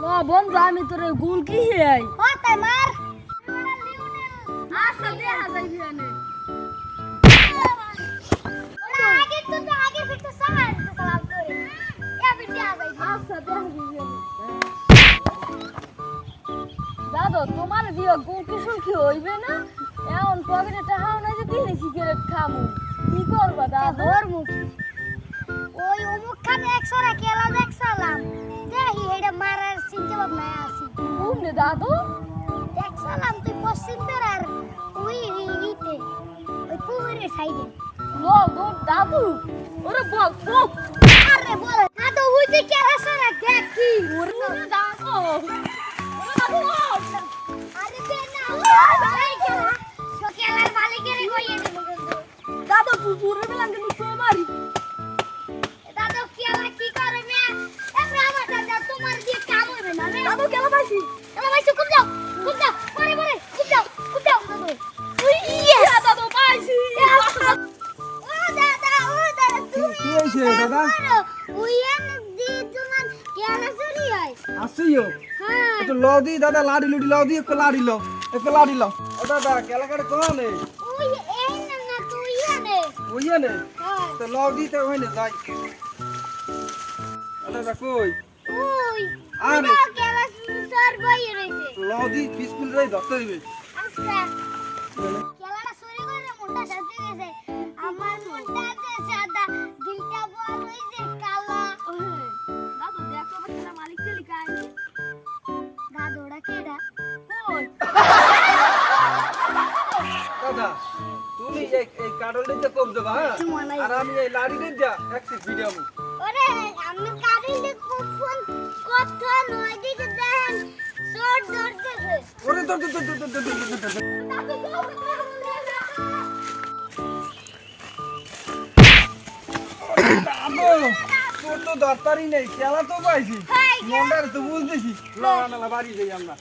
বন্ধু আমি তোরে গুল কি হেই তাই মার আচ্ছা দেখা যাইবি এনে আগে তো আগে বিটু সাহার সালাম করে এ বিটু আজাই আচ্ছা দেখা যাইবি এনে দাদা তোমার দিয়ে গুল কি শুনকি হইবে না এখন পকেটে টাকা নাই যে দিনে সিগারেট খামু কি করবা দাদা ওর মুখ ওই অমুক খানে 100 টাকা কেলা দেখছালাম দেখি হেডা মারার চিন্তা ভাবনা আছে কোনে দাদু দেখছালাম তুই পশ্চিম পেরার ওই রিতে ওই পুকুরের সাইডে লো গো দাদু ওরে বল বল আরে বল না তো ওই যে কেলা সারা দেখ কি ওরে দাদু ওরে দাদু আরে বে না ভাই কেলা সো কেলার মালিকের কইয়ে দিল কিন্তু দাদু পুকুরে বেলান কিন্তু তোমারই দাদু কেলা কি করে মে এবার আমার দাদা তোমার দিয়ে কাম হবে না রে দাদু কেলা পাইছি কেলা ভাই কুম যাও পরে কুম যাও দাদু তুই ইয়া দাদু পাইছি ও দাদা তুমি কি হইছে দাদা উইয়ান দি তোমার কেলা চুরি হয় আসিও হ্যাঁ তো লদি দাদা লাড়ি লুডি লদি এক লাড়ি লো ও দাদা কেলা কাটে কোনে ওই এই না তুই ইয়ানে ওইয়া নে হ্যাঁ তো লদি তো হইনে যাই দাদা কই ওই আরে। কেলা সর বই রইছে লদি বিস্কুল রে ধরতে দিবে আচ্ছা কেলাটা চুরি করে মোটা সাথে গেছে আমার মোটা আছে সাদা দিলটা বড় হইছে কালা দাদু দেখো বাচ্চা মালিক চলি কাইনি দাদুড়া কেডা কই দাদা তুমি এই কাডলটা কম দেবা হ্যাঁ আর আমি এই লাড়ি দিয়া একসি ভিডিও ওরে আমি কারিলে ফোন কথা নয় দিকে দেন শর্ট ধরতেছে ওরে তো দাদু তোর তো দরকারই নেই খেলা তো পাইছি হাই মন্ডার তো বুঝতেছি লড়া মেলা বাড়ি যাই আমরা